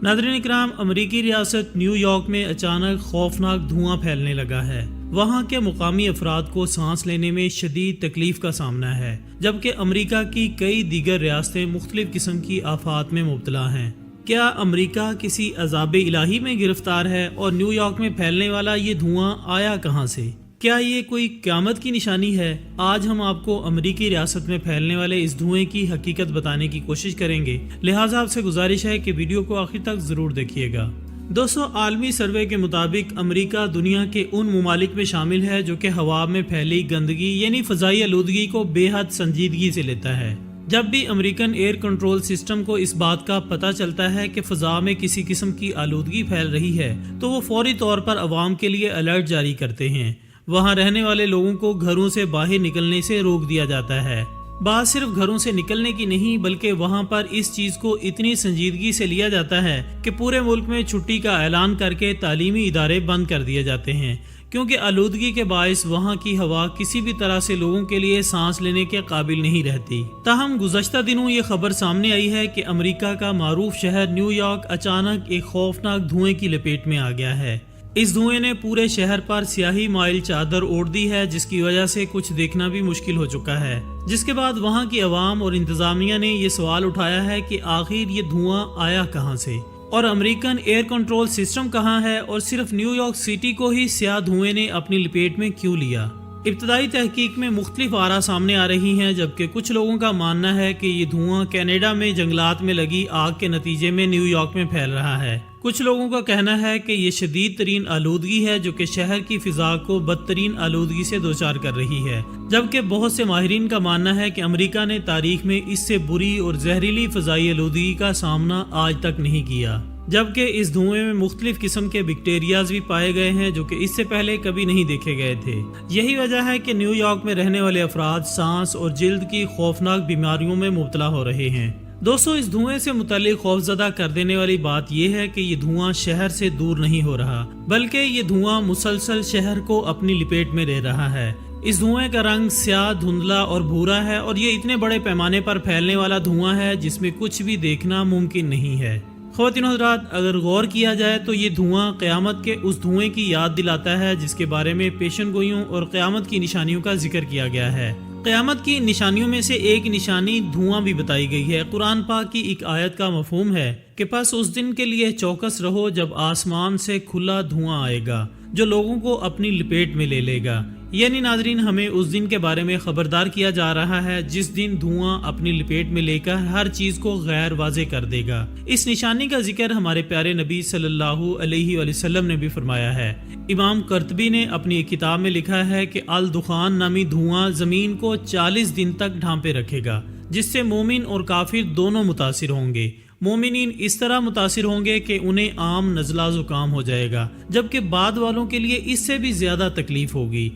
ناظرین اکرام، امریکی ریاست نیو یارک میں اچانک خوفناک دھواں پھیلنے لگا ہے۔ وہاں کے مقامی افراد کو سانس لینے میں شدید تکلیف کا سامنا ہے، جبکہ امریکہ کی کئی دیگر ریاستیں مختلف قسم کی آفات میں مبتلا ہیں۔ کیا امریکہ کسی عذاب الہی میں گرفتار ہے اور نیو یارک میں پھیلنے والا یہ دھواں آیا کہاں سے؟ کیا یہ کوئی قیامت کی نشانی ہے؟ آج ہم آپ کو امریکی ریاست میں پھیلنے والے اس دھوئیں کی حقیقت بتانے کی کوشش کریں گے، لہٰذا آپ سے گزارش ہے کہ ویڈیو کو آخر تک ضرور دیکھیے گا۔ دوستو، عالمی سروے کے مطابق امریکہ دنیا کے ان ممالک میں شامل ہے جو کہ ہوا میں پھیلی گندگی یعنی فضائی آلودگی کو بے حد سنجیدگی سے لیتا ہے۔ جب بھی امریکن ایئر کنٹرول سسٹم کو اس بات کا پتہ چلتا ہے کہ فضا میں کسی قسم کی آلودگی پھیل رہی ہے تو وہ فوری طور پر عوام کے لیے الرٹ جاری کرتے ہیں۔ وہاں رہنے والے لوگوں کو گھروں سے باہر نکلنے سے روک دیا جاتا ہے۔ بات صرف گھروں سے نکلنے کی نہیں، بلکہ وہاں پر اس چیز کو اتنی سنجیدگی سے لیا جاتا ہے کہ پورے ملک میں چھٹی کا اعلان کر کے تعلیمی ادارے بند کر دیے جاتے ہیں، کیونکہ آلودگی کے باعث وہاں کی ہوا کسی بھی طرح سے لوگوں کے لیے سانس لینے کے قابل نہیں رہتی۔ تاہم گزشتہ دنوں یہ خبر سامنے آئی ہے کہ امریکہ کا معروف شہر نیو یارک اچانک ایک خوفناک دھوئیں کی لپیٹ میں آ گیا ہے۔ اس دھوئیں نے پورے شہر پر سیاہی مائل چادر اوڑھ دی ہے، جس کی وجہ سے کچھ دیکھنا بھی مشکل ہو چکا ہے۔ جس کے بعد وہاں کی عوام اور انتظامیہ نے یہ سوال اٹھایا ہے کہ آخر یہ دھواں آیا کہاں سے اور امریکن ایئر کنٹرول سسٹم کہاں ہے، اور صرف نیو یارک سٹی کو ہی سیاہ دھوئیں نے اپنی لپیٹ میں کیوں لیا۔ ابتدائی تحقیق میں مختلف آراء سامنے آ رہی ہیں، جبکہ کچھ لوگوں کا ماننا ہے کہ یہ دھواں کینیڈا میں جنگلات میں لگی آگ کے نتیجے میں نیو یارک میں پھیل رہا ہے۔ کچھ لوگوں کا کہنا ہے کہ یہ شدید ترین آلودگی ہے جو کہ شہر کی فضا کو بدترین آلودگی سے دوچار کر رہی ہے، جبکہ بہت سے ماہرین کا ماننا ہے کہ امریکہ نے تاریخ میں اس سے بری اور زہریلی فضائی آلودگی کا سامنا آج تک نہیں کیا، جبکہ اس دھوئیں میں مختلف قسم کے بیکٹیریاز بھی پائے گئے ہیں جو کہ اس سے پہلے کبھی نہیں دیکھے گئے تھے۔ یہی وجہ ہے کہ نیو یارک میں رہنے والے افراد سانس اور جلد کی خوفناک بیماریوں میں مبتلا ہو رہے ہیں۔ دوستو، اس دھوئیں سے متعلق خوفزدہ کر دینے والی بات یہ ہے کہ یہ دھواں شہر سے دور نہیں ہو رہا، بلکہ یہ دھواں مسلسل شہر کو اپنی لپیٹ میں لے رہا ہے۔ اس دھوئیں کا رنگ سیاہ، دھندلا اور بھورا ہے، اور یہ اتنے بڑے پیمانے پر پھیلنے والا دھواں ہے جس میں کچھ بھی دیکھنا ممکن نہیں ہے۔ خواتین و حضرات، اگر غور کیا جائے تو یہ دھواں قیامت کے اس دھوئیں کی یاد دلاتا ہے جس کے بارے میں پیشن گوئیوں اور قیامت کی نشانیوں کا ذکر کیا گیا ہے۔ قیامت کی نشانیوں میں سے ایک نشانی دھواں بھی بتائی گئی ہے۔ قرآن پاک کی ایک آیت کا مفہوم ہے کہ پس اس دن کے لیے چوکس رہو جب آسمان سے کھلا دھواں آئے گا جو لوگوں کو اپنی لپیٹ میں لے لے گا۔ یعنی ناظرین، ہمیں اس دن کے بارے میں خبردار کیا جا رہا ہے جس دن دھواں اپنی لپیٹ میں لے کر ہر چیز کو غیر واضح کر دے گا۔ اس نشانی کا ذکر ہمارے پیارے نبی صلی اللہ علیہ وآلہ وسلم نے بھی فرمایا ہے۔ امام قرطبی نے اپنی ایک کتاب میں لکھا ہے کہ الدخان نامی دھواں زمین کو 40 دن تک ڈھانپے رکھے گا، جس سے مومن اور کافر دونوں متاثر ہوں گے۔ مومنین اس طرح متاثر ہوں گے کہ انہیں عام نزلہ زکام ہو جائے گا، جبکہ بعد والوں کے لیے اس سے بھی زیادہ تکلیف ہوگی۔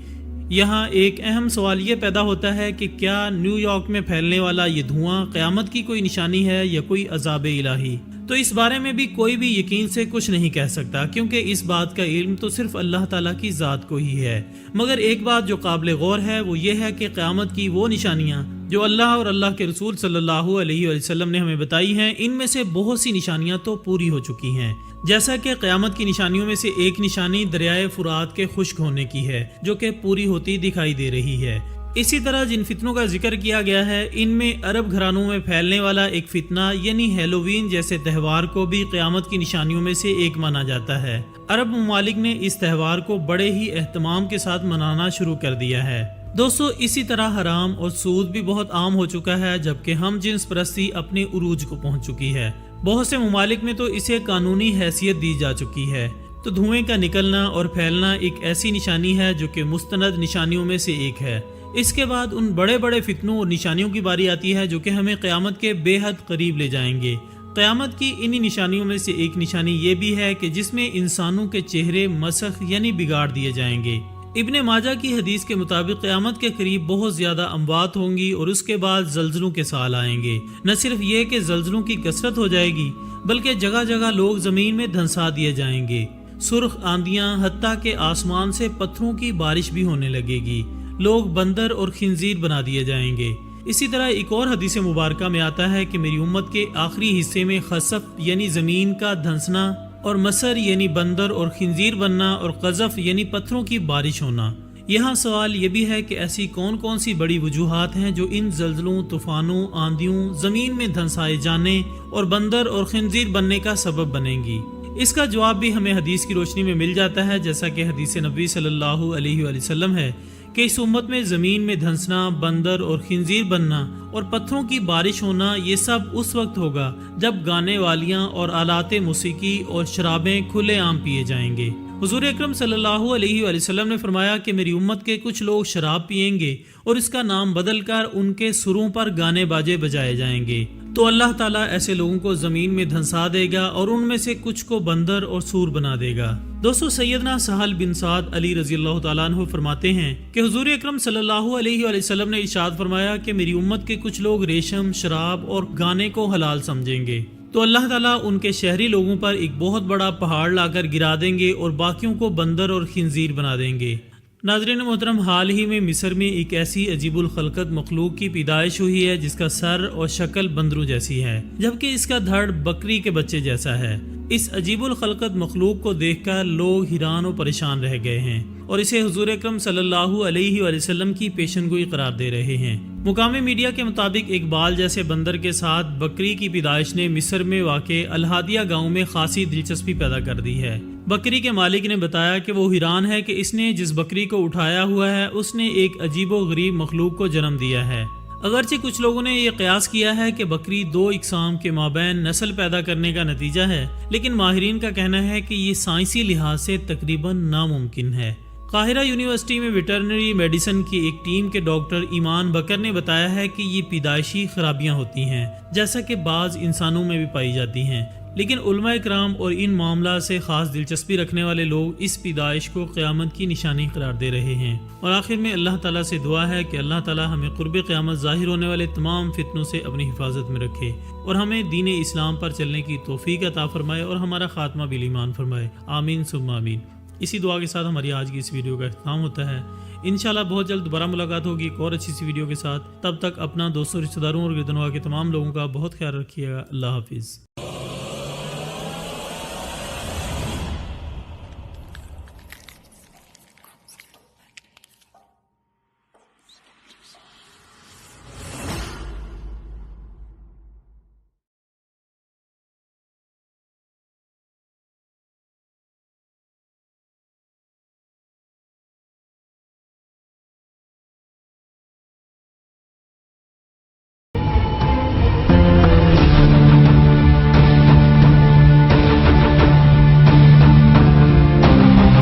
یہاں ایک اہم سوال یہ پیدا ہوتا ہے کہ کیا نیو یارک میں پھیلنے والا یہ دھواں قیامت کی کوئی نشانی ہے یا کوئی عذاب الہی؟ تو اس بارے میں بھی کوئی بھی یقین سے کچھ نہیں کہہ سکتا، کیونکہ اس بات کا علم تو صرف اللہ تعالیٰ کی ذات کو ہی ہے۔ مگر ایک بات جو قابل غور ہے وہ یہ ہے کہ قیامت کی وہ نشانیاں جو اللہ اور اللہ کے رسول صلی اللہ علیہ وسلم نے ہمیں بتائی ہیں، ان میں سے بہت سی نشانیاں تو پوری ہو چکی ہیں۔ جیسا کہ قیامت کی نشانیوں میں سے ایک نشانی دریائے فرات کے خشک ہونے کی ہے، جو کہ پوری ہوتی دکھائی دے رہی ہے۔ اسی طرح جن فتنوں کا ذکر کیا گیا ہے، ان میں عرب گھرانوں میں پھیلنے والا ایک فتنہ یعنی ہیلووین جیسے تہوار کو بھی قیامت کی نشانیوں میں سے ایک مانا جاتا ہے۔ عرب ممالک نے اس تہوار کو بڑے ہی اہتمام کے ساتھ منانا شروع کر دیا ہے۔ دوستو، اسی طرح حرام اور سود بھی بہت عام ہو چکا ہے، جبکہ ہم جنس پرستی اپنے عروج کو پہنچ چکی ہے۔ بہت سے ممالک میں تو اسے قانونی حیثیت دی جا چکی ہے۔ تو دھوئیں کا نکلنا اور پھیلنا ایک ایسی نشانی ہے جو کہ مستند نشانیوں میں سے ایک ہے۔ اس کے بعد ان بڑے بڑے فتنوں اور نشانیوں کی باری آتی ہے جو کہ ہمیں قیامت کے بے حد قریب لے جائیں گے۔ قیامت کی انہی نشانیوں میں سے ایک نشانی یہ بھی ہے کہ جس میں انسانوں کے چہرے مسخ یعنی بگاڑ دیے جائیں گے۔ ابن ماجہ کی حدیث کے مطابق قیامت کے قریب بہت زیادہ اموات ہوں گی اور اس کے بعد زلزلوں کے سال آئیں گے۔ نہ صرف یہ کہ زلزلوں کی کثرت ہو جائے گی، بلکہ جگہ جگہ لوگ زمین میں دھنسا دیے جائیں گے۔ سرخ آندیاں، حتیٰ کہ آسمان سے پتھروں کی بارش بھی ہونے لگے گی۔ لوگ بندر اور خنزیر بنا دیے جائیں گے۔ اسی طرح ایک اور حدیث مبارکہ میں آتا ہے کہ میری امت کے آخری حصے میں خسف یعنی زمین کا دھنسنا اور مسر یعنی بندر اور خنزیر بننا اور قذف یعنی پتھروں کی بارش ہونا۔ یہاں سوال یہ بھی ہے کہ ایسی کون کون سی بڑی وجوہات ہیں جو ان زلزلوں، طوفانوں، آندھیوں، زمین میں دھنسائے جانے اور بندر اور خنزیر بننے کا سبب بنیں گی؟ اس کا جواب بھی ہمیں حدیث کی روشنی میں مل جاتا ہے، جیسا کہ حدیث نبوی صلی اللہ علیہ وآلہ وسلم ہے کہ اس امت میں زمین میں دھنسنا، بندر اور خنزیر بننا اور پتھروں کی بارش ہونا یہ سب اس وقت ہوگا جب گانے والیاں اور آلات موسیقی اور شرابیں کھلے عام پیے جائیں گے۔ حضور اکرم صلی اللہ علیہ وآلہ وسلم نے فرمایا کہ میری امت کے کچھ لوگ شراب پئیں گے اور اس کا نام بدل کر ان کے سروں پر گانے باجے بجائے جائیں گے، تو اللہ تعالیٰ ایسے لوگوں کو زمین میں دھنسا دے گا اور ان میں سے کچھ کو بندر اور سور بنا دے گا۔ دوستو، سیدنا سہل بن سعد علی رضی اللہ تعالیٰ عنہ فرماتے ہیں کہ حضور اکرم صلی اللہ علیہ وآلہ وسلم نے ارشاد فرمایا کہ میری امت کے کچھ لوگ ریشم، شراب اور گانے کو حلال سمجھیں گے، تو اللہ تعالیٰ ان کے شہری لوگوں پر ایک بہت بڑا پہاڑ لا کر گرا دیں گے اور باقیوں کو بندر اور خنزیر بنا دیں گے۔ ناظرین محترم، حال ہی میں مصر میں ایک ایسی عجیب الخلقت مخلوق کی پیدائش ہوئی ہے جس کا سر اور شکل بندروں جیسی ہے، جبکہ اس کا دھڑ بکری کے بچے جیسا ہے۔ اس عجیب الخلقت مخلوق کو دیکھ کر لوگ حیران و پریشان رہ گئے ہیں اور اسے حضور اکرم صلی اللہ علیہ وآلہ وسلم کی پیشن گوئی قرار دے رہے ہیں۔ مقامی میڈیا کے مطابق ایک بال جیسے بندر کے ساتھ بکری کی پیدائش نے مصر میں واقع الہادیہ گاؤں میں خاصی دلچسپی پیدا کر دی ہے۔ بکری کے مالک نے بتایا کہ وہ حیران ہے کہ اس نے جس بکری کو اٹھایا ہوا ہے اس نے ایک عجیب و غریب مخلوق کو جنم دیا ہے۔ اگرچہ کچھ لوگوں نے یہ قیاس کیا ہے کہ بکری دو اقسام کے مابین نسل پیدا کرنے کا نتیجہ ہے، لیکن ماہرین کا کہنا ہے کہ یہ سائنسی لحاظ سے تقریباً ناممکن ہے۔ قاہرہ یونیورسٹی میں ویٹرنری میڈیسن کی ایک ٹیم کے ڈاکٹر ایمان بکر نے بتایا ہے کہ یہ پیدائشی خرابیاں ہوتی ہیں، جیسا کہ بعض انسانوں میں بھی پائی جاتی ہیں، لیکن علماء کرام اور ان معاملات سے خاص دلچسپی رکھنے والے لوگ اس پیدائش کو قیامت کی نشانی قرار دے رہے ہیں۔ اور آخر میں اللہ تعالیٰ سے دعا ہے کہ اللہ تعالیٰ ہمیں قرب قیامت ظاہر ہونے والے تمام فتنوں سے اپنی حفاظت میں رکھے اور ہمیں دین اسلام پر چلنے کی توفیق عطا فرمائے اور ہمارا خاتمہ بالایمان فرمائے، آمین ثم آمین۔ اسی دعا کے ساتھ ہماری آج کی اس ویڈیو کا اختتام ہوتا ہے۔ انشاءاللہ بہت جلد دوبارہ ملاقات ہوگی ایک اور اچھی سی ویڈیو کے ساتھ۔ تب تک اپنا دوستوں، رشتہ داروں اور گردنواں کے تمام لوگوں کا بہت خیال رکھیے گا۔ اللہ حافظ۔